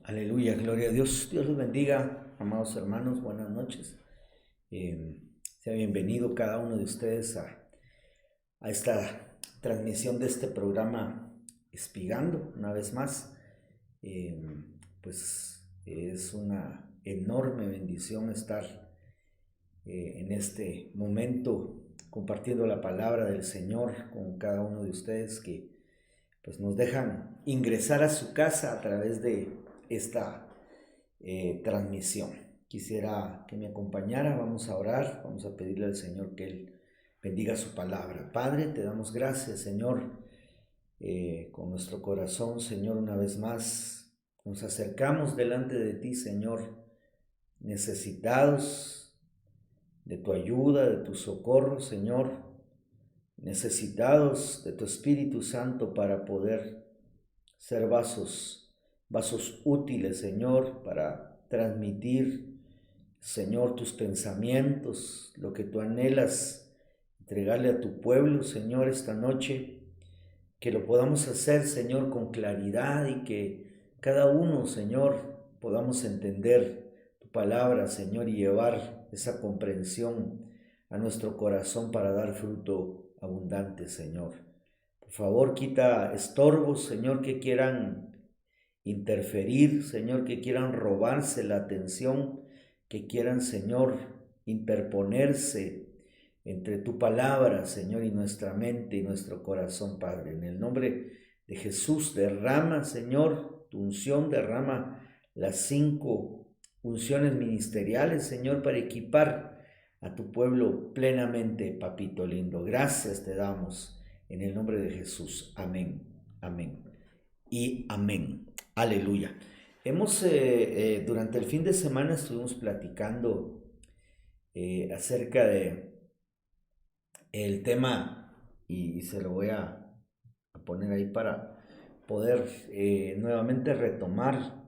Aleluya, gloria a Dios. Dios los bendiga, amados hermanos, buenas noches. Sea bienvenido cada uno de ustedes a esta transmisión de este programa Espigando, una vez más. Pues es una enorme bendición estar en este momento compartiendo la palabra del Señor con cada uno de ustedes que pues nos dejan ingresar a su casa a través de esta transmisión. Quisiera que me acompañara, vamos a orar, vamos a pedirle al Señor que Él bendiga su palabra. Padre, te damos gracias, Señor, con nuestro corazón, Señor, una vez más nos acercamos delante de ti, Señor, necesitados de tu ayuda, de tu socorro, Señor, necesitados de tu Espíritu Santo para poder ser vasos útiles, Señor, para transmitir, Señor, tus pensamientos, lo que tú anhelas entregarle a tu pueblo, Señor, esta noche, que lo podamos hacer, Señor, con claridad y que cada uno, Señor, podamos entender tu palabra, Señor, y llevar esa comprensión a nuestro corazón para dar fruto abundante, Señor. Por favor, quita estorbos, Señor, que quieran interferir, Señor, que quieran robarse la atención, que quieran, Señor, interponerse entre tu palabra, Señor, y nuestra mente y nuestro corazón, Padre. En el nombre de Jesús, derrama, Señor, tu unción, derrama las 5 unciones ministeriales, Señor, para equipar a tu pueblo plenamente, papito lindo. Gracias te damos en el nombre de Jesús. Amén, amén y amén. Aleluya. Durante el fin de semana estuvimos platicando acerca de el tema y se lo voy a poner ahí para poder nuevamente retomar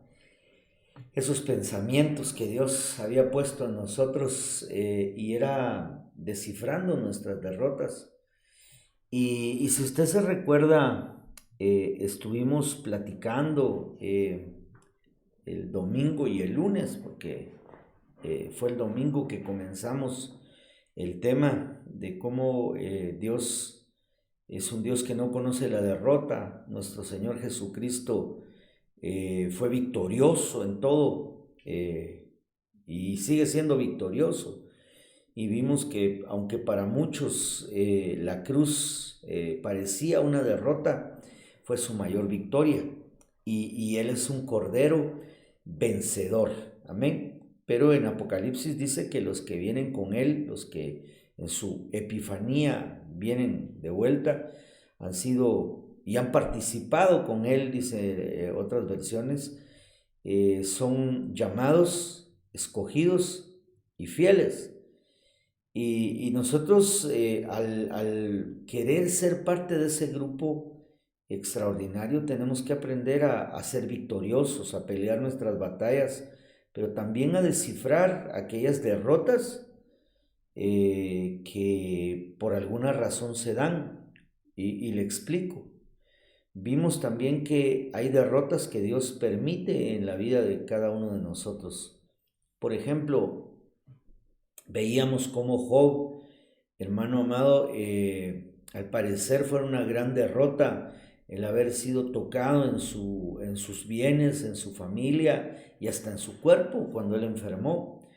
esos pensamientos que Dios había puesto en nosotros y era descifrando nuestras derrotas. Y si usted se recuerda, estuvimos platicando el domingo y el lunes, porque fue el domingo que comenzamos el tema de cómo Dios es un Dios que no conoce la derrota. Nuestro Señor Jesucristo fue victorioso en todo y sigue siendo victorioso. Y vimos que aunque para muchos la cruz parecía una derrota, fue su mayor victoria. Y Él es un cordero vencedor. Amén. Pero en Apocalipsis dice que los que vienen con Él, los que en su epifanía vienen de vuelta, han sido y han participado con Él, dice otras versiones, son llamados, escogidos y fieles. Y nosotros al querer ser parte de ese grupo extraordinario tenemos que aprender a ser victoriosos, a pelear nuestras batallas, pero también a descifrar aquellas derrotas que por alguna razón se dan. Y le explico. Vimos también que hay derrotas que Dios permite en la vida de cada uno de nosotros. Por ejemplo, veíamos cómo Job, hermano amado, al parecer fue una gran derrota el haber sido tocado en sus bienes, en su familia y hasta en su cuerpo cuando él enfermó.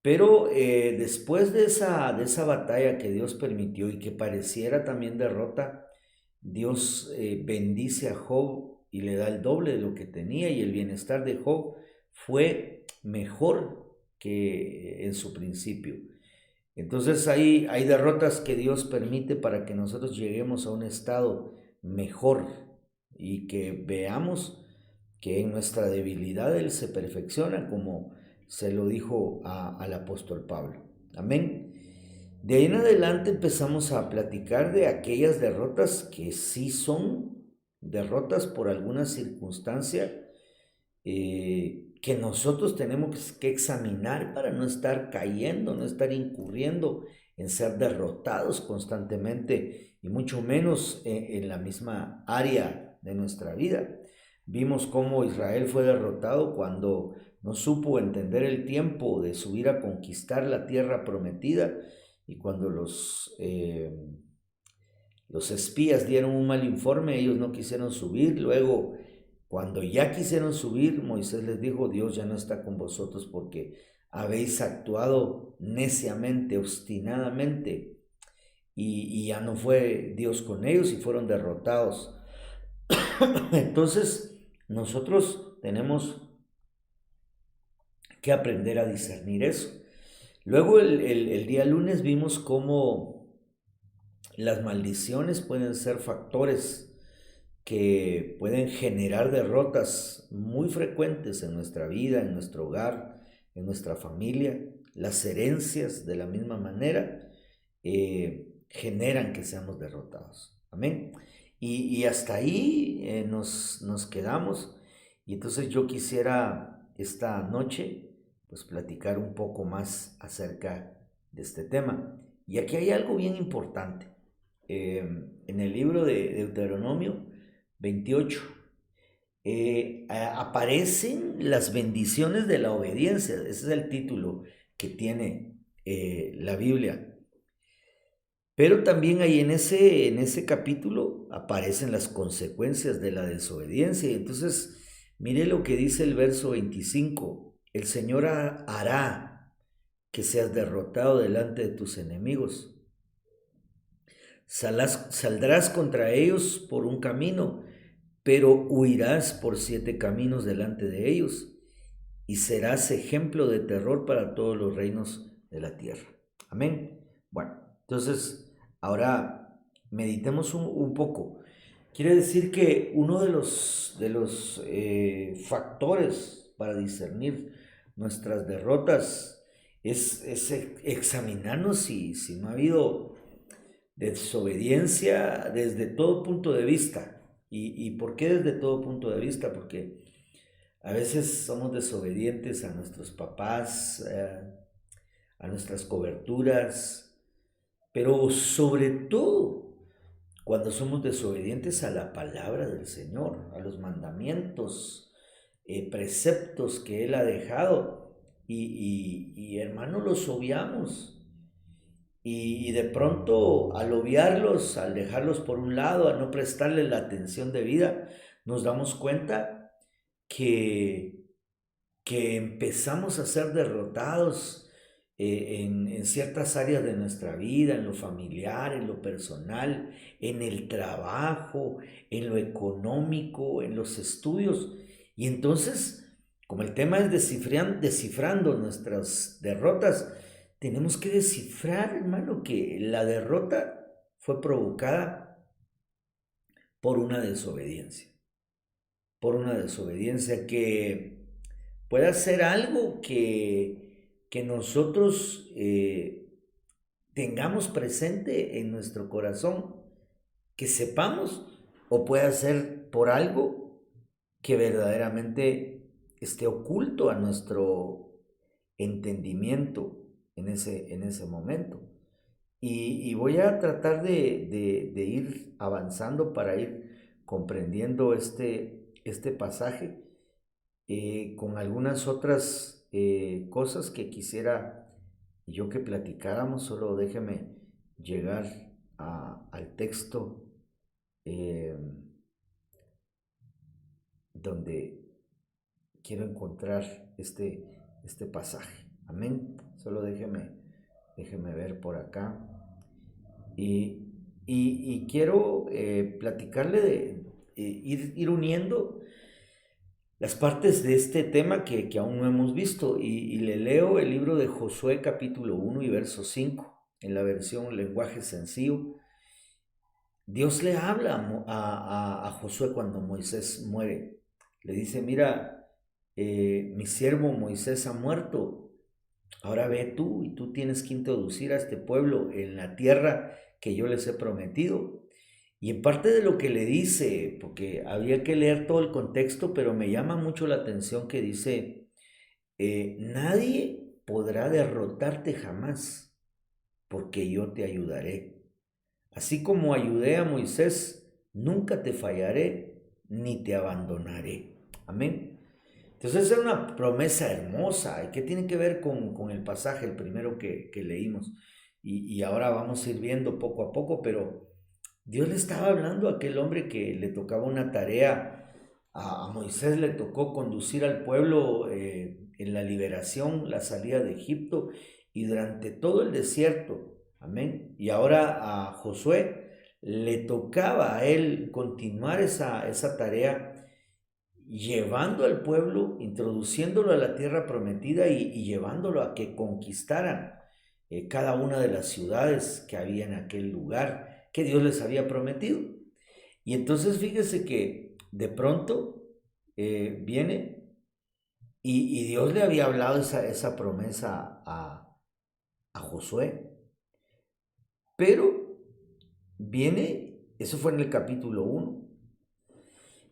Pero después de esa batalla que Dios permitió y que pareciera también derrota, Dios bendice a Job y le da el doble de lo que tenía, y el bienestar de Job fue mejor que en su principio. Entonces hay derrotas que Dios permite para que nosotros lleguemos a un estado mejor y que veamos que en nuestra debilidad Él se perfecciona, como se lo dijo al apóstol Pablo. Amén. De ahí en adelante empezamos a platicar de aquellas derrotas que sí son derrotas por alguna circunstancia que nosotros tenemos que examinar para no estar cayendo, no estar incurriendo en ser derrotados constantemente y mucho menos en la misma área de nuestra vida. Vimos cómo Israel fue derrotado cuando no supo entender el tiempo de subir a conquistar la tierra prometida y cuando los espías dieron un mal informe, ellos no quisieron subir. Luego, cuando ya quisieron subir, Moisés les dijo: Dios ya no está con vosotros porque habéis actuado neciamente, obstinadamente, y ya no fue Dios con ellos y fueron derrotados. Entonces, nosotros tenemos que aprender a discernir eso. Luego, el día lunes vimos cómo las maldiciones pueden ser factores que pueden generar derrotas muy frecuentes en nuestra vida, en nuestro hogar, en nuestra familia. Las herencias, de la misma manera, generan que seamos derrotados. Amén. Y hasta ahí nos quedamos. Y entonces yo quisiera esta noche pues platicar un poco más acerca de este tema. Y aquí hay algo bien importante. En el libro de Deuteronomio 28 aparecen las bendiciones de la obediencia. Ese es el título que tiene la Biblia. Pero también ahí en ese capítulo aparecen las consecuencias de la desobediencia. Entonces, mire lo que dice el verso 25. El Señor hará que seas derrotado delante de tus enemigos. Saldrás contra ellos por un camino, pero huirás por 7 caminos delante de ellos, y serás ejemplo de terror para todos los reinos de la tierra. Amén. Bueno, entonces, ahora meditemos un poco. Quiere decir que uno de los factores para discernir nuestras derrotas es examinarnos si no ha habido desobediencia desde todo punto de vista. ¿Y por qué desde todo punto de vista? Porque a veces somos desobedientes a nuestros papás, a nuestras coberturas, pero sobre todo cuando somos desobedientes a la palabra del Señor, a los mandamientos, preceptos que Él ha dejado, y hermano, los obviamos. Y de pronto, al obviarlos, al dejarlos por un lado, a no prestarles la atención debida, nos damos cuenta que, que empezamos a ser derrotados en ciertas áreas de nuestra vida, en lo familiar, en lo personal, en el trabajo, en lo económico, en los estudios. Y entonces, como el tema es descifrando nuestras derrotas, tenemos que descifrar, hermano, que la derrota fue provocada por una desobediencia. Por una desobediencia que puede ser algo que nosotros tengamos presente en nuestro corazón, que sepamos, o puede ser por algo que verdaderamente esté oculto a nuestro entendimiento en ese momento. Y voy a tratar de ir avanzando para ir comprendiendo este pasaje con algunas otras cosas que quisiera yo que platicáramos. Solo déjeme llegar al texto eh, donde quiero encontrar este pasaje. Amén. Solo déjeme ver por acá. Y quiero platicarle ir uniendo las partes de este tema que aún no hemos visto. Y le leo el libro de Josué capítulo 1 y verso 5 en la versión lenguaje sencillo. Dios le habla a Josué cuando Moisés muere. Le dice: mira, mi siervo Moisés ha muerto. Ahora ve tú, y tú tienes que introducir a este pueblo en la tierra que yo les he prometido. Y en parte de lo que le dice, porque había que leer todo el contexto, pero me llama mucho la atención que dice: nadie podrá derrotarte jamás, porque yo te ayudaré. Así como ayudé a Moisés, nunca te fallaré, ni te abandonaré. Amén. Entonces es una promesa hermosa. ¿Y qué tiene que ver con el pasaje, el primero que leímos? Y ahora vamos a ir viendo poco a poco, pero Dios le estaba hablando a aquel hombre que le tocaba una tarea. A Moisés le tocó conducir al pueblo en la liberación, la salida de Egipto y durante todo el desierto. Amén. Y ahora a Josué le tocaba a él continuar esa tarea, llevando al pueblo, introduciéndolo a la tierra prometida y llevándolo a que conquistaran cada una de las ciudades que había en aquel lugar que Dios les había prometido. Y entonces fíjese que de pronto viene y Dios le había hablado esa promesa a Josué, pero viene, eso fue en el capítulo 1.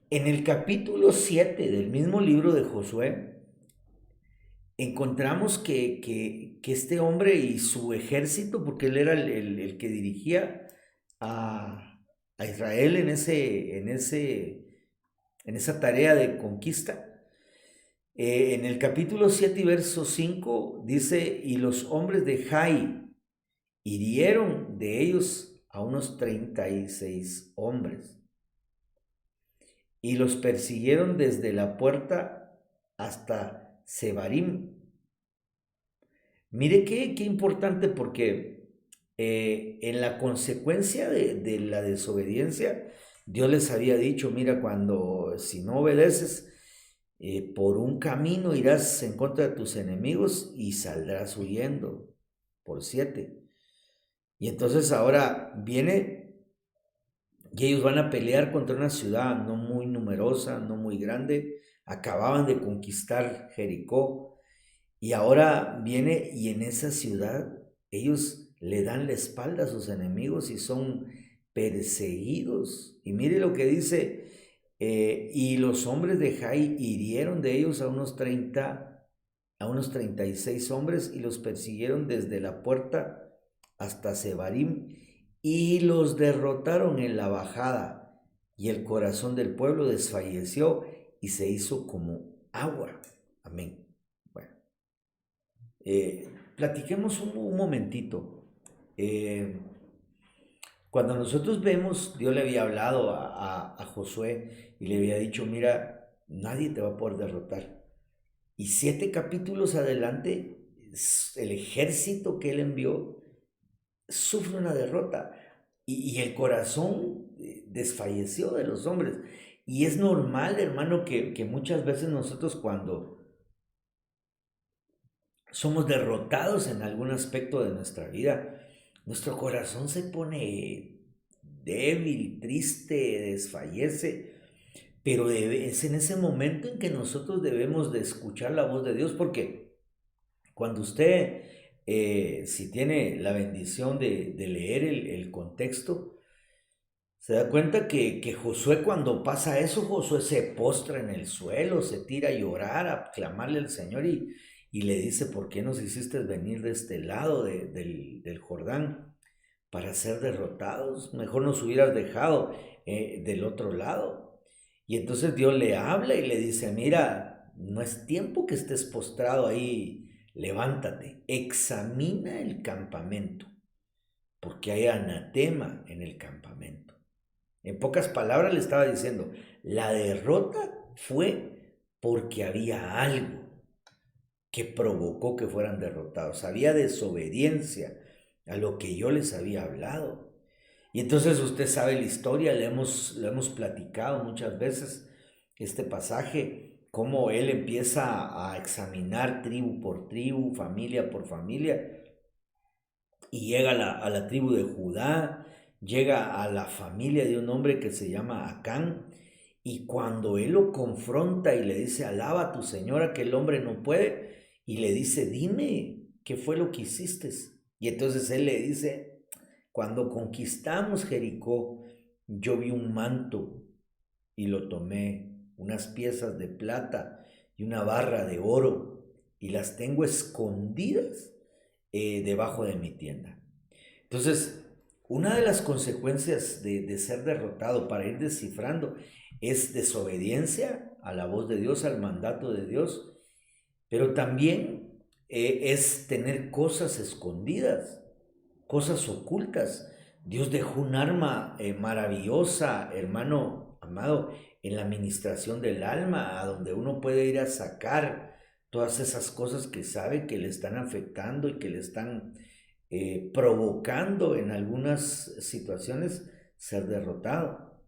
En el capítulo 7 del mismo libro de Josué, encontramos que este hombre y su ejército, porque él era el que dirigía a Israel en esa tarea de conquista. En el capítulo 7 y verso 5 dice, y los hombres de Jai hirieron de ellos a unos 36 hombres y los persiguieron desde la puerta hasta Sebarim. Mire qué importante, porque en la consecuencia de la desobediencia, Dios les había dicho, mira, si no obedeces, por un camino irás en contra de tus enemigos y saldrás huyendo por 7. Y entonces ahora viene y ellos van a pelear contra una ciudad no muy numerosa, no muy grande. Acababan de conquistar Jericó y ahora viene y en esa ciudad ellos le dan la espalda a sus enemigos y son perseguidos. Y mire lo que dice, y los hombres de Jai hirieron de ellos a unos 36 hombres y los persiguieron desde la puerta hasta Sebarim y los derrotaron en la bajada y el corazón del pueblo desfalleció y se hizo como agua. Amén. Bueno, platiquemos un momentito. Cuando nosotros vemos, Dios le había hablado a Josué y le había dicho, mira, nadie te va a poder derrotar. Y 7 capítulos adelante, el ejército que él envió sufre una derrota y el corazón desfalleció de los hombres. Y es normal, hermano, que muchas veces nosotros cuando somos derrotados en algún aspecto de nuestra vida, nuestro corazón se pone débil, triste, desfallece, pero es en ese momento en que nosotros debemos de escuchar la voz de Dios, porque cuando usted, si tiene la bendición de leer el contexto, se da cuenta que Josué, cuando pasa eso, Josué se postra en el suelo, se tira a llorar, a clamarle al Señor y le dice, ¿por qué nos hiciste venir de este lado del Jordán para ser derrotados? Mejor nos hubieras dejado del otro lado. Y entonces Dios le habla y le dice, mira, no es tiempo que estés postrado ahí, levántate, examina el campamento, porque hay anatema en el campamento. En pocas palabras le estaba diciendo, la derrota fue porque había algo que provocó que fueran derrotados. Había desobediencia a lo que yo les había hablado. Y entonces usted sabe la historia, lo hemos platicado muchas veces, este pasaje, cómo él empieza a examinar tribu por tribu, familia por familia, y llega a la tribu de Judá, llega a la familia de un hombre que se llama Acán, y cuando él lo confronta y le dice, alaba a tu Señor, aquel hombre no puede, y le dice, dime, ¿qué fue lo que hiciste? Y entonces él le dice, cuando conquistamos Jericó, yo vi un manto y lo tomé, unas piezas de plata y una barra de oro, y las tengo escondidas debajo de mi tienda. Entonces, Una de las consecuencias de ser derrotado para ir descifrando es desobediencia a la voz de Dios, al mandato de Dios, pero también es tener cosas escondidas, cosas ocultas. Dios dejó un arma maravillosa, hermano amado, en la administración del alma, a donde uno puede ir a sacar todas esas cosas que sabe que le están afectando y que le están provocando en algunas situaciones ser derrotado.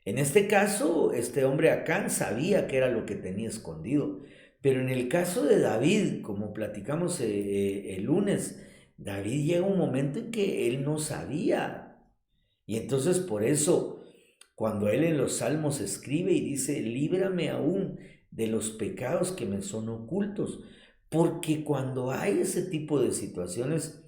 En este caso, este hombre Acán sabía que era lo que tenía escondido, pero en el caso de David, como platicamos el lunes, David llega un momento en que él no sabía. Y entonces por eso, cuando él en los salmos escribe y dice, líbrame aún de los pecados que me son ocultos, porque cuando hay ese tipo de situaciones,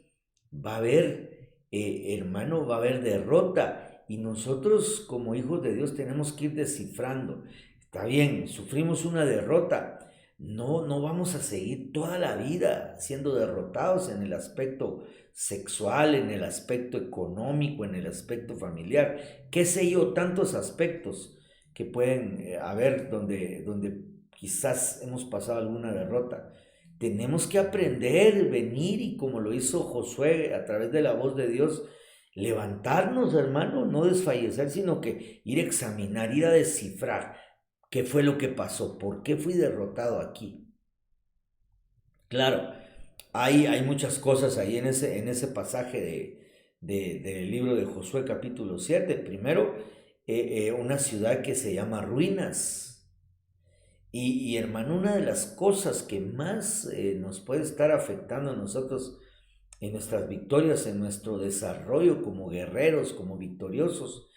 va a haber, hermano, va a haber derrota. Y nosotros como hijos de Dios tenemos que ir descifrando. Está bien, sufrimos una derrota. No vamos a seguir toda la vida siendo derrotados en el aspecto sexual, en el aspecto económico, en el aspecto familiar. Qué sé yo, tantos aspectos que pueden haber donde quizás hemos pasado alguna derrota. Tenemos que aprender, venir y como lo hizo Josué a través de la voz de Dios, levantarnos, hermano, no desfallecer, sino que ir a examinar, ir a descifrar qué fue lo que pasó, por qué fui derrotado aquí. Claro, hay muchas cosas ahí en ese pasaje del libro de Josué capítulo 7. Primero, una ciudad que se llama Ruinas. Y hermano, una de las cosas que más nos puede estar afectando a nosotros en nuestras victorias, en nuestro desarrollo como guerreros, como victoriosos,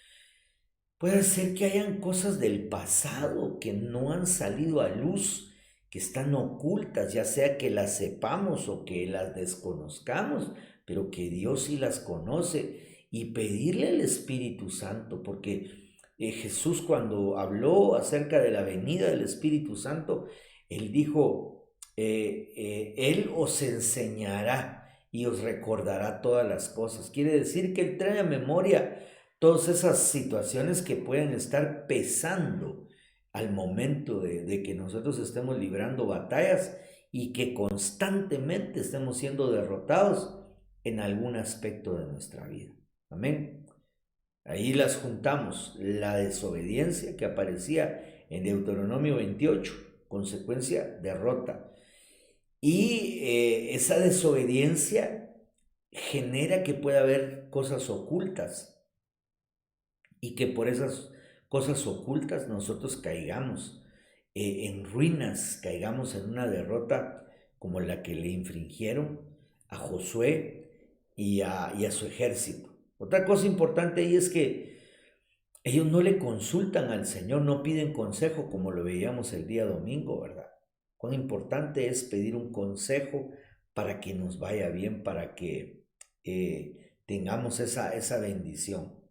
puede ser que hayan cosas del pasado que no han salido a luz, que están ocultas, ya sea que las sepamos o que las desconozcamos, pero que Dios sí las conoce y pedirle al Espíritu Santo, porque Jesús cuando habló acerca de la venida del Espíritu Santo, Él dijo, Él os enseñará y os recordará todas las cosas. Quiere decir que Él trae a memoria todas esas situaciones que pueden estar pesando al momento de que nosotros estemos librando batallas y que constantemente estemos siendo derrotados en algún aspecto de nuestra vida. Amén. Ahí las juntamos, la desobediencia que aparecía en Deuteronomio 28, consecuencia, derrota. Y esa desobediencia genera que pueda haber cosas ocultas y que por esas cosas ocultas nosotros caigamos en ruinas, caigamos en una derrota como la que le infringieron a Josué y a su ejército. Otra cosa importante ahí es que ellos no le consultan al Señor, no piden consejo como lo veíamos el día domingo, ¿verdad? Cuán importante es pedir un consejo para que nos vaya bien, para que tengamos esa bendición.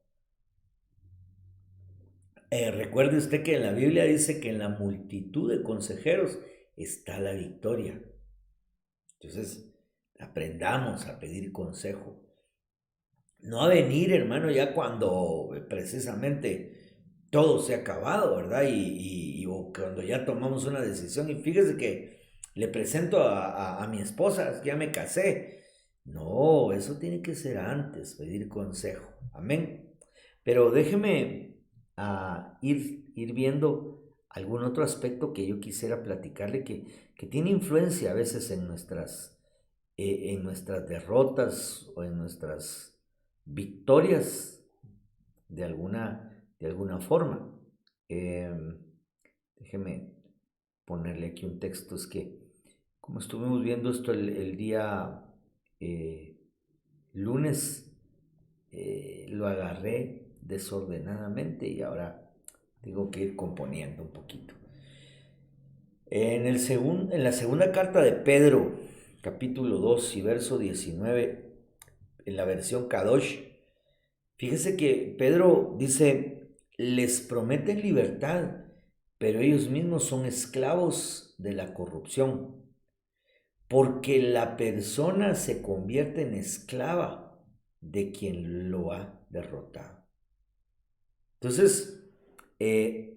Recuerde usted que en la Biblia dice que en la multitud de consejeros está la victoria. Entonces, aprendamos a pedir consejo. No a venir, hermano, ya cuando precisamente todo se ha acabado, ¿verdad? O cuando ya tomamos una decisión. Y fíjese que le presento a mi esposa, ya me casé. No, eso tiene que ser antes, pedir consejo. Amén. Pero déjeme ir viendo algún otro aspecto que yo quisiera platicarle que tiene influencia a veces en nuestras derrotas o en nuestras victorias de alguna forma. Eh, Déjeme ponerle aquí un texto. Es que como estuvimos viendo esto el día eh, lunes, lo agarré desordenadamente y ahora tengo que ir componiendo un poquito. En la segunda carta de Pedro, capítulo 2 y verso 19, en la versión Kadosh, fíjese que Pedro dice, les prometen libertad, pero ellos mismos son esclavos de la corrupción, porque la persona se convierte en esclava. de quien lo ha derrotado. Entonces,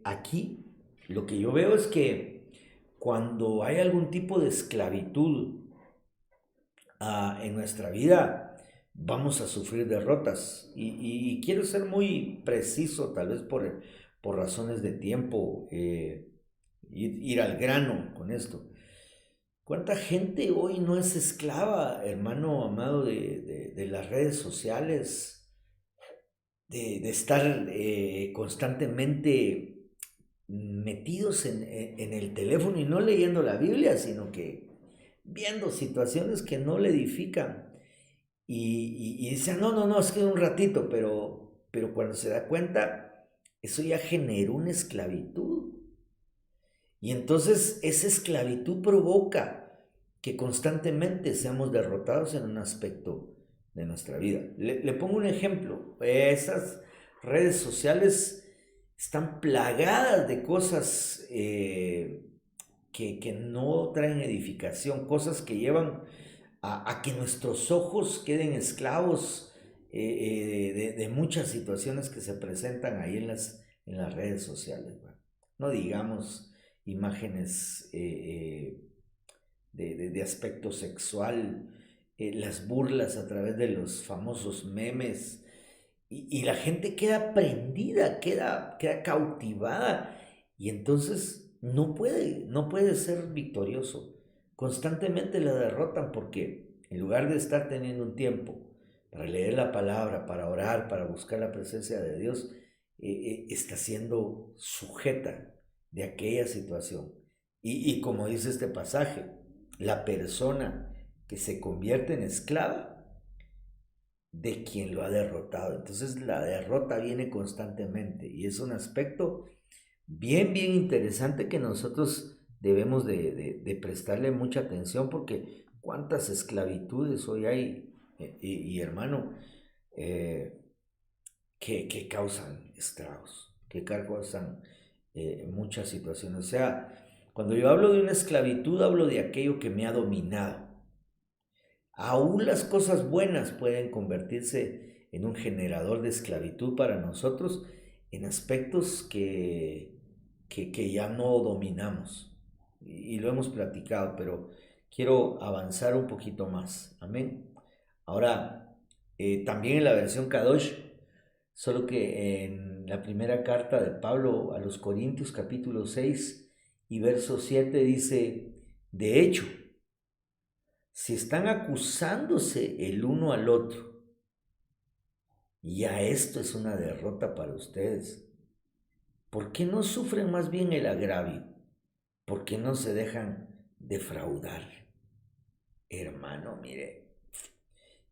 aquí lo que yo veo es que cuando hay algún tipo de esclavitud en nuestra vida, vamos a sufrir derrotas. Y quiero ser muy preciso, tal vez por razones de tiempo, ir al grano con esto. ¿Cuánta gente hoy no es esclava, hermano amado, de las redes sociales? De estar constantemente metidos en el teléfono y no leyendo la Biblia, sino que viendo situaciones que no le edifican. Y dice, no, no, no, es que un ratito, pero cuando se da cuenta, eso ya generó una esclavitud. Y entonces esa esclavitud provoca que constantemente seamos derrotados en un aspecto de nuestra vida. Le pongo un ejemplo. Esas redes sociales están plagadas de cosas que no traen edificación, cosas que llevan a que nuestros ojos queden esclavos de muchas situaciones que se presentan ahí en las redes sociales. ¿Va? No digamos imágenes de aspecto sexual, las burlas a través de los famosos memes, y la gente queda prendida, queda cautivada, y entonces no puede ser victorioso. Constantemente la derrotan porque en lugar de estar teniendo un tiempo para leer la palabra, para orar, para buscar la presencia de Dios, está siendo sujeta de aquella situación. Y como dice este pasaje, la persona que se convierte en esclava de quien lo ha derrotado. Entonces la derrota viene constantemente y es un aspecto bien, bien interesante que nosotros debemos de prestarle mucha atención porque cuántas esclavitudes hoy hay, y hermano, eh, que causan estragos, que causan muchas situaciones. O sea, cuando yo hablo de una esclavitud, hablo de aquello que me ha dominado. Aún las cosas buenas pueden convertirse en un generador de esclavitud para nosotros en aspectos que ya no dominamos. Y lo hemos platicado, pero quiero avanzar un poquito más. Amén. Ahora, también en la versión Kadosh, solo que en la primera carta de Pablo a los Corintios capítulo 6 y verso 7 dice, de hecho, si están acusándose el uno al otro, ya esto es una derrota para ustedes. ¿Por qué no sufren más bien el agravio? ¿Por qué no se dejan defraudar? Hermano, mire,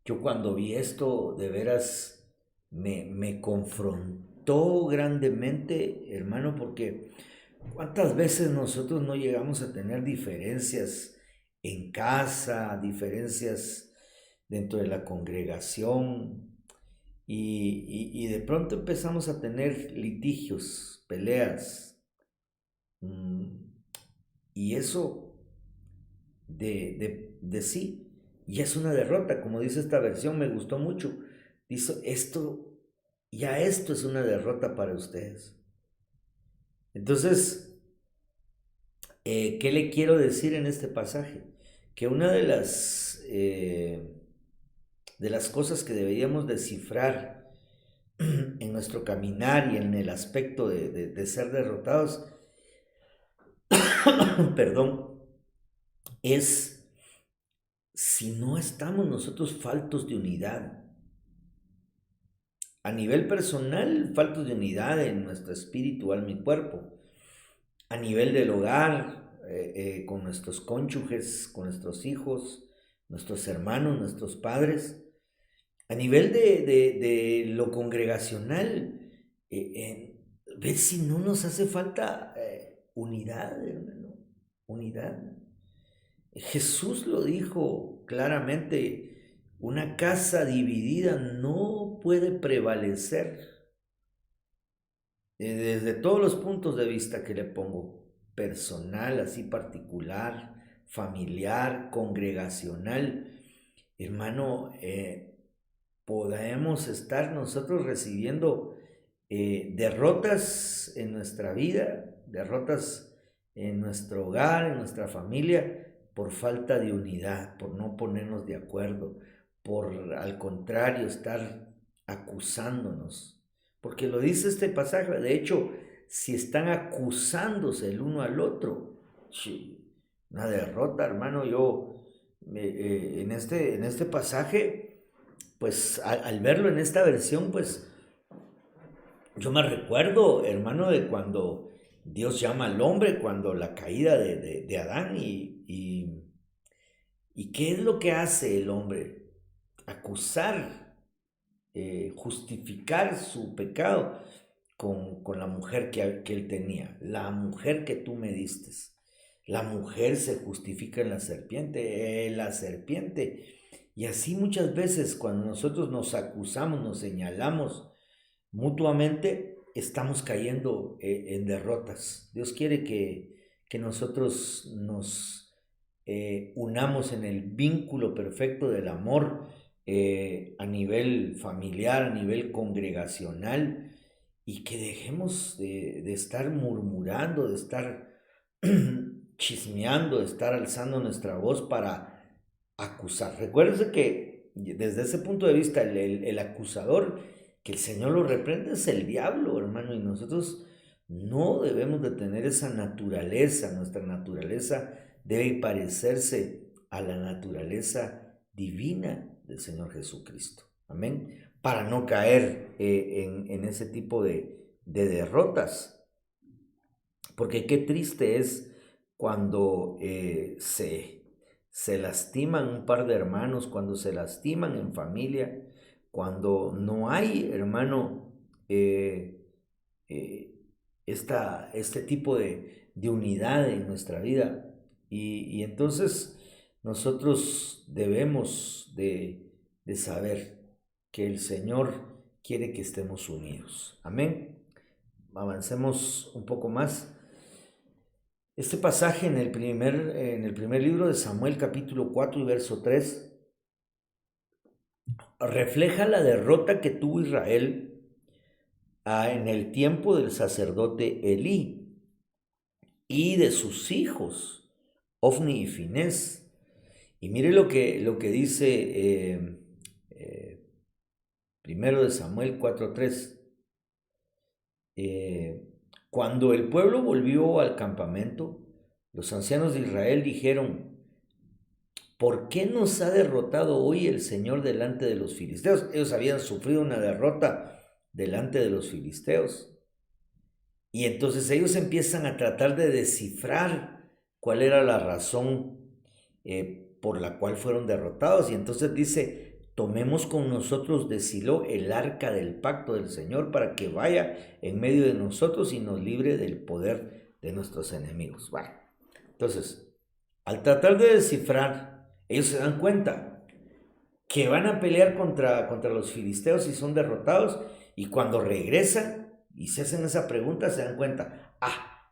yo cuando vi esto de veras me confrontó grandemente, hermano, porque ¿cuántas veces nosotros no llegamos a tener diferencias en casa, diferencias dentro de la congregación? Y de pronto empezamos a tener litigios, peleas, mm, y eso de sí ya es una derrota, como dice esta versión, me gustó mucho. Dice, esto es una derrota para ustedes. Entonces, ¿qué le quiero decir en este pasaje? Que una de las cosas que deberíamos descifrar en nuestro caminar y en el aspecto de ser derrotados, perdón, es si no estamos nosotros faltos de unidad. A nivel personal, faltos de unidad en nuestro espíritu, alma y cuerpo. A nivel del hogar, con nuestros cónyuges, con nuestros hijos, nuestros hermanos, nuestros padres. A nivel de lo congregacional, ver si no nos hace falta unidad, hermano, unidad. Jesús lo dijo claramente, una casa dividida no puede prevalecer. Desde todos los puntos de vista que le pongo, personal, así particular, familiar, congregacional, hermano, podemos estar nosotros recibiendo derrotas en nuestra vida, derrotas en nuestro hogar, en nuestra familia, por falta de unidad, por no ponernos de acuerdo, por al contrario estar acusándonos. Porque lo dice este pasaje, de hecho, si están acusándose el uno al otro, una derrota, hermano. Yo en este pasaje, pues al verlo en esta versión, pues yo me recuerdo, hermano, de cuando Dios llama al hombre, cuando la caída de Adán y ¿qué es lo que hace el hombre? Acusar, justificar su pecado con la mujer que él tenía, la mujer que tú me diste. La mujer se justifica en la serpiente. Y así muchas veces cuando nosotros nos acusamos, nos señalamos mutuamente, estamos cayendo en derrotas. Dios quiere que nosotros nos unamos en el vínculo perfecto del amor a nivel familiar, a nivel congregacional, y que dejemos de estar murmurando, de estar chismeando, de estar alzando nuestra voz para acusar. Recuérdense que desde ese punto de vista el acusador, que el Señor lo reprende, es el diablo, hermano, y nosotros no debemos de tener esa naturaleza. Nuestra naturaleza debe parecerse a la naturaleza divina del Señor Jesucristo. Amén. Para no caer en ese tipo de derrotas. Porque qué triste es cuando se lastiman un par de hermanos, cuando se lastiman en familia, cuando no hay, hermano, eh, este tipo de unidad en nuestra vida. Y entonces nosotros debemos de saber que el Señor quiere que estemos unidos. Amén. Avancemos un poco más. Este pasaje en el primer libro de Samuel, capítulo 4 y verso 3, refleja la derrota que tuvo Israel en el tiempo del sacerdote Elí y de sus hijos, Ofni y Finés. Y mire lo que dice primero de Samuel 4:3. Cuando el pueblo volvió al campamento, los ancianos de Israel dijeron: ¿por qué nos ha derrotado hoy el Señor delante de los filisteos? Ellos habían sufrido una derrota delante de los filisteos. Y entonces ellos empiezan a tratar de descifrar cuál era la razón por la cual fueron derrotados. Y entonces dice: tomemos con nosotros de Silo el arca del pacto del Señor para que vaya en medio de nosotros y nos libre del poder de nuestros enemigos. Bueno, entonces, al tratar de descifrar, ellos se dan cuenta que van a pelear contra los filisteos y son derrotados, y cuando regresan y se hacen esa pregunta, se dan cuenta: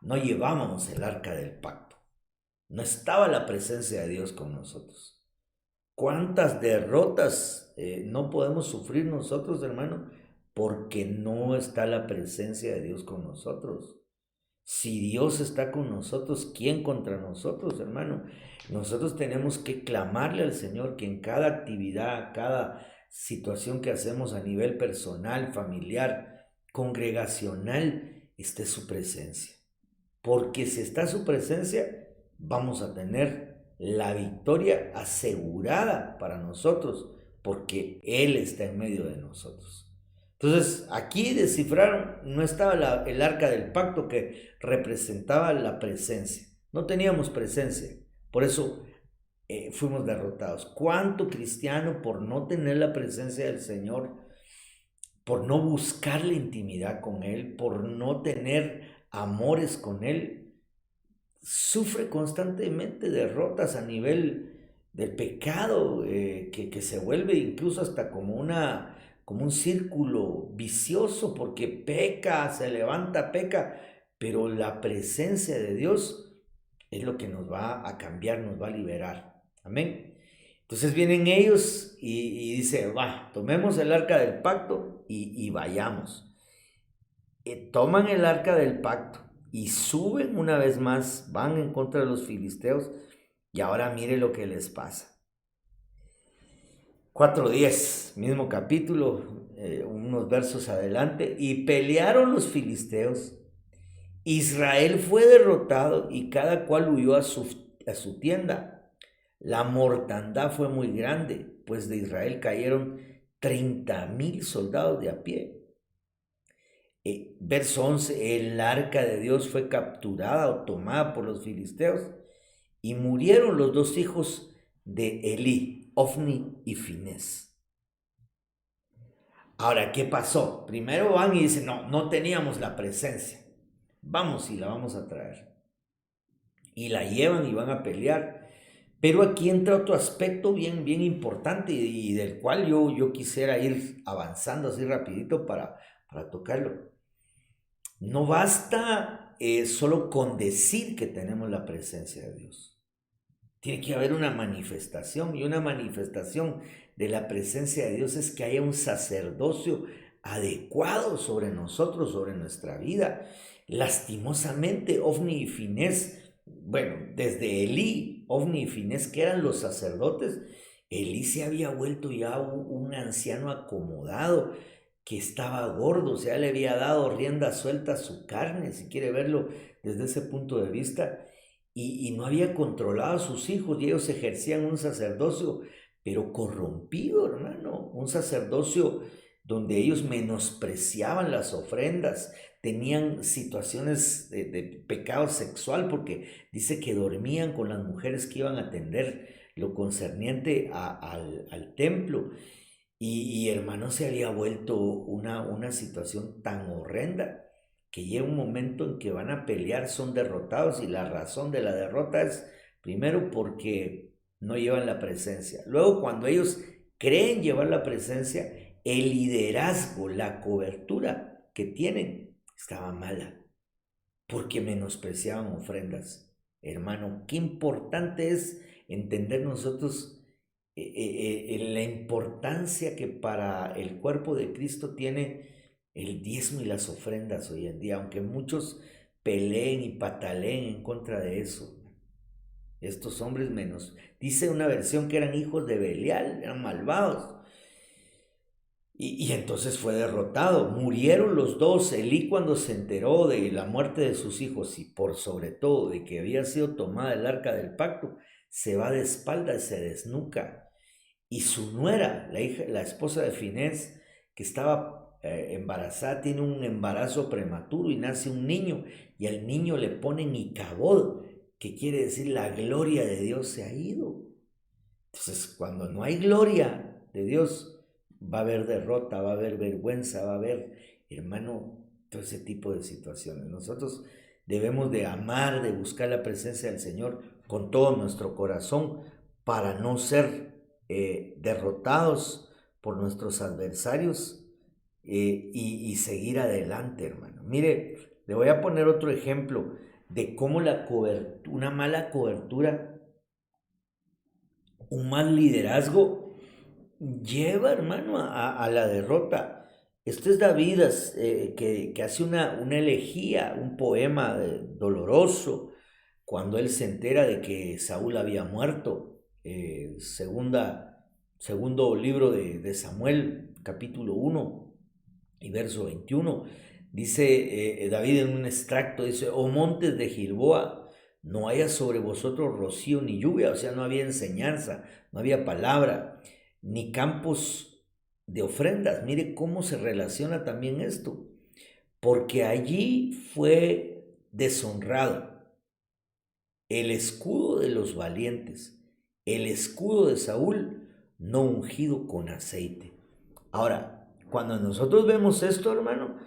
no llevábamos el arca del pacto, no estaba la presencia de Dios con nosotros. ¿Cuántas derrotas no podemos sufrir nosotros, hermano? Porque no está la presencia de Dios con nosotros. Si Dios está con nosotros, ¿quién contra nosotros, hermano? Nosotros tenemos que clamarle al Señor que en cada actividad, cada situación que hacemos a nivel personal, familiar, congregacional, esté su presencia. Porque si está su presencia, vamos a tener la victoria asegurada para nosotros, porque Él está en medio de nosotros. Entonces, aquí descifraron, no estaba el arca del pacto que representaba la presencia. No teníamos presencia, por eso fuimos derrotados. ¿Cuánto cristiano, por no tener la presencia del Señor, por no buscar la intimidad con Él, por no tener amores con Él, sufre constantemente derrotas a nivel del pecado, que se vuelve incluso hasta como un círculo vicioso, porque peca, se levanta, peca, pero la presencia de Dios es lo que nos va a cambiar, nos va a liberar. Amén. Entonces vienen ellos y dice, va, tomemos el arca del pacto y vayamos. Toman el arca del pacto y suben una vez más, van en contra de los filisteos y ahora mire lo que les pasa. 4:10, mismo capítulo, unos versos adelante, y pelearon los filisteos. Israel fue derrotado y cada cual huyó a su tienda. La mortandad fue muy grande, pues de Israel cayeron 30,000 soldados de a pie. Verso 11, el arca de Dios fue capturada o tomada por los filisteos y murieron los dos hijos de Elí, Ofni y Finés. Ahora, ¿qué pasó? Primero van y dicen, no teníamos la presencia. Vamos y la vamos a traer. Y la llevan y van a pelear. Pero aquí entra otro aspecto bien importante y del cual yo quisiera ir avanzando así rapidito para tocarlo. No basta solo con decir que tenemos la presencia de Dios. Tiene que haber una manifestación, y una manifestación de la presencia de Dios es que haya un sacerdocio adecuado sobre nosotros, sobre nuestra vida. Lastimosamente, Ofni y Finés, bueno, desde Elí, Ofni y Finés, que eran los sacerdotes, Elí se había vuelto ya un anciano acomodado, que estaba gordo, o sea, le había dado rienda suelta a su carne, si quiere verlo desde ese punto de vista, y no había controlado a sus hijos, y ellos ejercían un sacerdocio, pero corrompido, hermano, un sacerdocio donde ellos menospreciaban las ofrendas, tenían situaciones de pecado sexual, porque dice que dormían con las mujeres que iban a atender lo concerniente al templo. Y hermano, se había vuelto una situación tan horrenda que llega un momento en que van a pelear, son derrotados, y la razón de la derrota es primero porque no llevan la presencia. Luego, cuando ellos creen llevar la presencia, el liderazgo, la cobertura que tienen estaba mala porque menospreciaban ofrendas. Hermano, qué importante es entender nosotros la importancia que para el cuerpo de Cristo tiene el diezmo y las ofrendas hoy en día, aunque muchos peleen y pataleen en contra de eso. Estos hombres menos, dice una versión que eran hijos de Belial, eran malvados. Y entonces fue derrotado. Murieron los dos. Elí, cuando se enteró de la muerte de sus hijos y por sobre todo de que había sido tomada el arca del pacto, se va de espaldas, se desnuca. Y su nuera, la esposa de Finés, que estaba embarazada, tiene un embarazo prematuro y nace un niño. Y al niño le ponen Icabod, que quiere decir la gloria de Dios se ha ido. Entonces, cuando no hay gloria de Dios, va a haber derrota, va a haber vergüenza, va a haber, hermano, todo ese tipo de situaciones. Nosotros debemos de amar, de buscar la presencia del Señor con todo nuestro corazón para no ser derrotados por nuestros adversarios y seguir adelante, hermano. Mire, le voy a poner otro ejemplo de cómo una mala cobertura, un mal liderazgo lleva, hermano, a la derrota. Este es David, que hace una elegía, un poema doloroso, cuando él se entera de que Saúl había muerto. Segundo libro de Samuel, capítulo 1 y verso 21. Dice David en un extracto, dice, oh montes de Gilboa, no haya sobre vosotros rocío ni lluvia, o sea, no había enseñanza, no había palabra, ni campos de ofrendas. Mire cómo se relaciona también esto, porque allí fue deshonrado el escudo de los valientes, el escudo de Saúl, no ungido con aceite. Ahora, cuando nosotros vemos esto, hermano,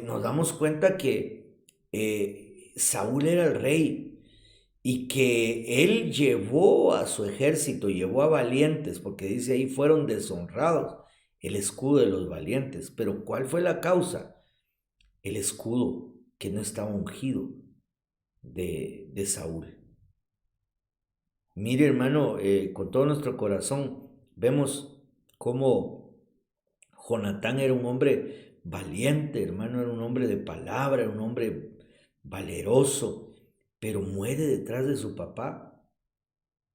nos damos cuenta que Saúl era el rey y que él llevó a su ejército, llevó a valientes, porque dice ahí fueron deshonrados, el escudo de los valientes. Pero ¿cuál fue la causa? El escudo que no estaba ungido de Saúl. Mire, hermano, con todo nuestro corazón vemos cómo Jonatán era un hombre valiente, hermano, era un hombre de palabra, era un hombre valeroso, pero muere detrás de su papá.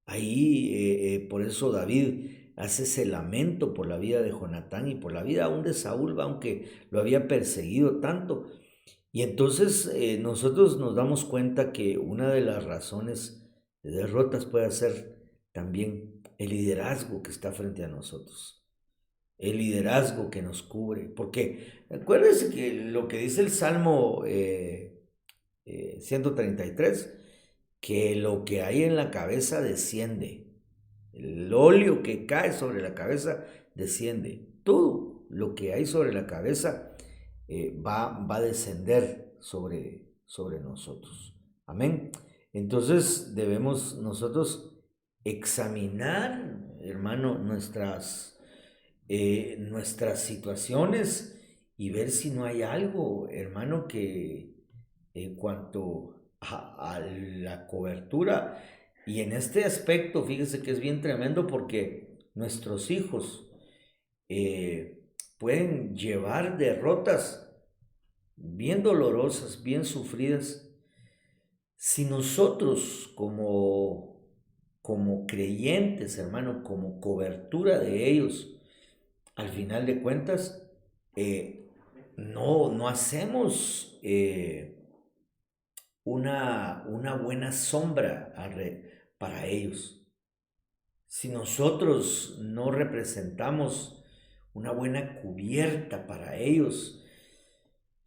Ahí, por eso David hace ese lamento por la vida de Jonatán y por la vida aún de Saúl, aunque lo había perseguido tanto. Y entonces nosotros nos damos cuenta que una de las razones de derrotas puede ser también el liderazgo que está frente a nosotros, el liderazgo que nos cubre. Porque acuérdense que lo que dice el Salmo 133, que lo que hay en la cabeza desciende, el óleo que cae sobre la cabeza desciende, todo lo que hay sobre la cabeza va a descender sobre nosotros. Amén. Entonces debemos nosotros examinar, hermano, nuestras situaciones y ver si no hay algo, hermano, que en cuanto a la cobertura, y en este aspecto, fíjese que es bien tremendo porque nuestros hijos pueden llevar derrotas bien dolorosas, bien sufridas, si nosotros como creyentes, hermano, como cobertura de ellos, al final de cuentas, no hacemos una buena sombra para ellos. Si nosotros no representamos una buena cubierta para ellos,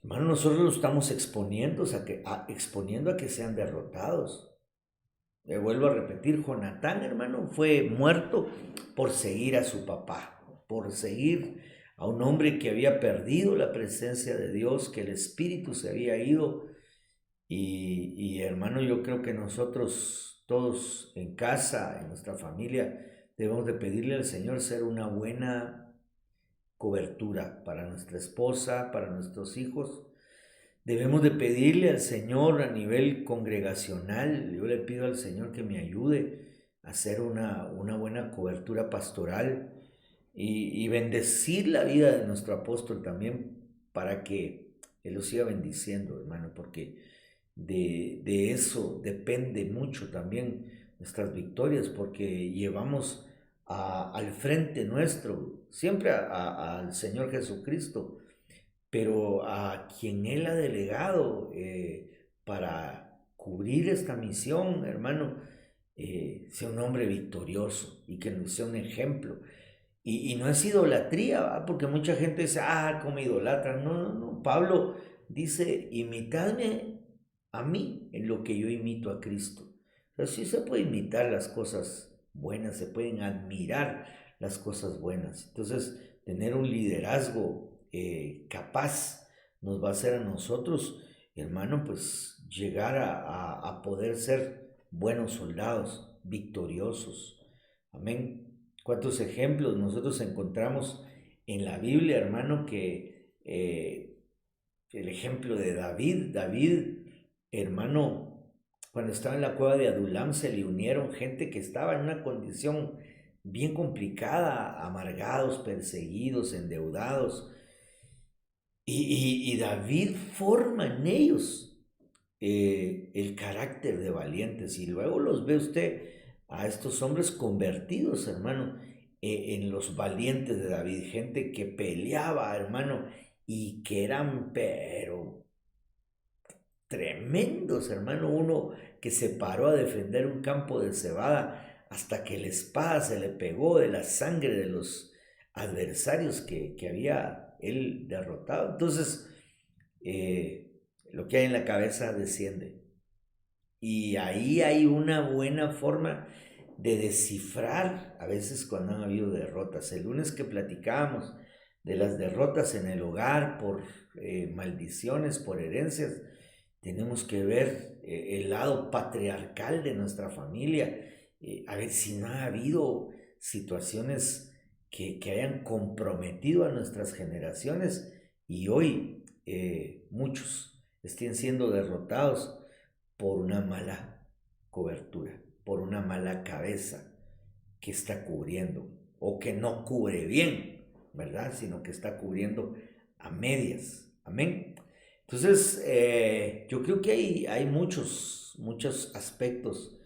hermano, nosotros los estamos exponiendo a que sean derrotados. Le vuelvo a repetir, Jonatán, hermano, fue muerto por seguir a su papá, por seguir a un hombre que había perdido la presencia de Dios, que el espíritu se había ido. Y hermano, yo creo que nosotros todos en casa, en nuestra familia, debemos de pedirle al Señor ser una buena cobertura para nuestra esposa, para nuestros hijos. Debemos de pedirle al Señor a nivel congregacional. Yo le pido al Señor que me ayude a hacer una buena cobertura pastoral y bendecir la vida de nuestro apóstol también para que Él lo siga bendiciendo, hermano, porque de eso depende mucho también nuestras victorias, porque llevamos al frente nuestro siempre al Señor Jesucristo, pero a quien Él ha delegado para cubrir esta misión, hermano, sea un hombre victorioso y que sea un ejemplo. Y no es idolatría, ¿va? Porque mucha gente dice, como idolatra. No, no, no. Pablo dice, imitadme a mí en lo que yo imito a Cristo. O sea, sí se puede imitar las cosas buenas, se pueden admirar las cosas buenas. Entonces, tener un liderazgo capaz nos va a hacer a nosotros, hermano, pues llegar a poder ser buenos soldados, victoriosos. Amén. ¿Cuántos ejemplos nosotros encontramos en la Biblia, hermano? Que el ejemplo de David, hermano, cuando estaba en la cueva de Adulam se le unieron gente que estaba en una condición bien complicada, amargados, perseguidos, endeudados. Y David forma en ellos el carácter de valientes. Y luego los ve usted a estos hombres convertidos, hermano, en los valientes de David. Gente que peleaba, hermano, y que eran, pero tremendos, hermano. Uno que se paró a defender un campo de cebada hasta que la espada se le pegó de la sangre de los adversarios que había él derrotado. Entonces, lo que hay en la cabeza desciende. Y ahí hay una buena forma de descifrar a veces cuando han habido derrotas. El lunes que platicábamos de las derrotas en el hogar por maldiciones, por herencias, tenemos que ver el lado patriarcal de nuestra familia, a ver si no ha habido situaciones que hayan comprometido a nuestras generaciones y hoy muchos estén siendo derrotados por una mala cobertura. por una mala cabeza que está cubriendo o que no cubre bien, ¿verdad? Sino que está cubriendo a medias. Amén. Entonces, yo creo que hay muchos aspectos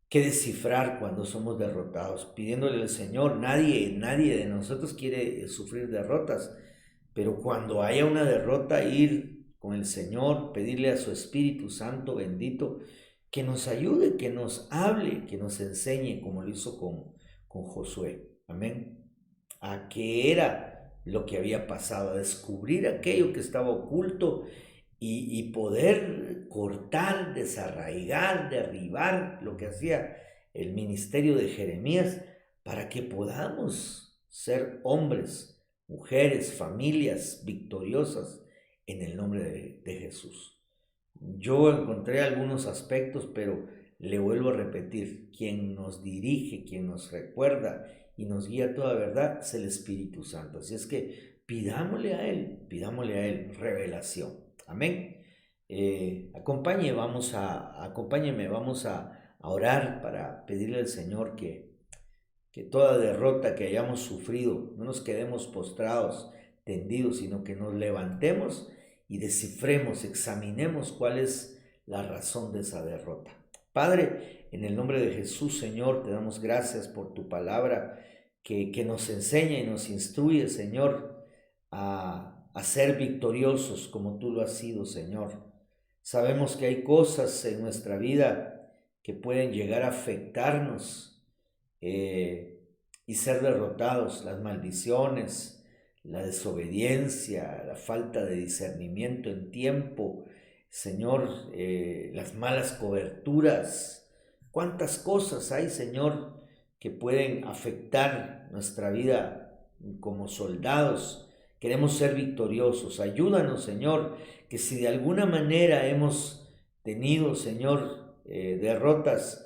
que descifrar cuando somos derrotados, pidiéndole al Señor. Nadie de nosotros quiere sufrir derrotas, pero cuando haya una derrota, ir con el Señor, pedirle a su Espíritu Santo bendito que nos ayude, que nos hable, que nos enseñe, como lo hizo con Josué. Amén. A qué era lo que había pasado, a descubrir aquello que estaba oculto y poder cortar, desarraigar, derribar lo que hacía el ministerio de Jeremías para que podamos ser hombres, mujeres, familias victoriosas en el nombre de Jesús. Yo encontré algunos aspectos, pero le vuelvo a repetir, quien nos dirige, quien nos recuerda y nos guía a toda verdad es el Espíritu Santo. Así es que pidámosle a Él revelación. Amén. Acompáñeme, vamos a orar para pedirle al Señor que toda derrota que hayamos sufrido, no nos quedemos postrados, tendidos, sino que nos levantemos y descifremos, examinemos cuál es la razón de esa derrota. Padre, en el nombre de Jesús, Señor, te damos gracias por tu palabra que nos enseña y nos instruye, Señor, a ser victoriosos como tú lo has sido, Señor. Sabemos que hay cosas en nuestra vida que pueden llegar a afectarnos y ser derrotados, las maldiciones, la desobediencia, la falta de discernimiento en tiempo, Señor, las malas coberturas. ¿Cuántas cosas hay, Señor, que pueden afectar nuestra vida como soldados? Queremos ser victoriosos. Ayúdanos, Señor, que si de alguna manera hemos tenido, Señor, derrotas,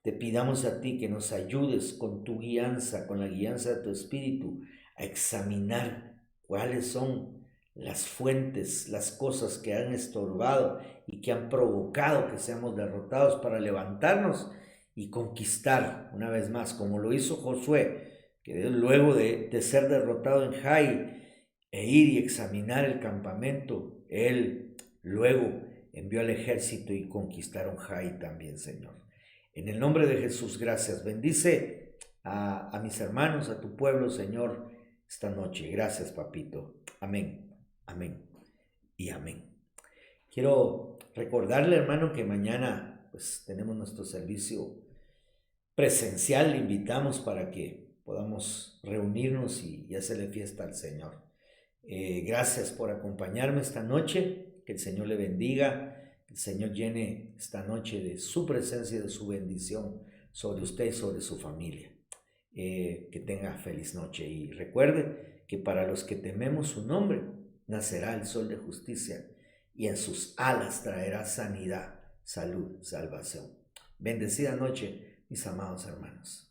te pidamos a ti que nos ayudes con tu guianza, con la guianza de tu Espíritu, a examinar cuáles son las fuentes, las cosas que han estorbado y que han provocado que seamos derrotados para levantarnos y conquistar una vez más, como lo hizo Josué, que luego de ser derrotado en Jai e ir y examinar el campamento, él luego envió al ejército y conquistaron Jai también, Señor. En el nombre de Jesús, gracias. Bendice a mis hermanos, a tu pueblo, Señor, esta noche. Gracias, papito. Amén, amén y amén. Quiero recordarle, hermano, que mañana pues tenemos nuestro servicio presencial. Le invitamos para que podamos reunirnos y hacerle fiesta al Señor. Gracias por acompañarme esta noche. Que el Señor le bendiga. El Señor llene esta noche de su presencia y de su bendición sobre usted y sobre su familia. Que tenga feliz noche y recuerde que para los que tememos su nombre nacerá el sol de justicia y en sus alas traerá sanidad, salud, salvación. Bendecida noche, mis amados hermanos.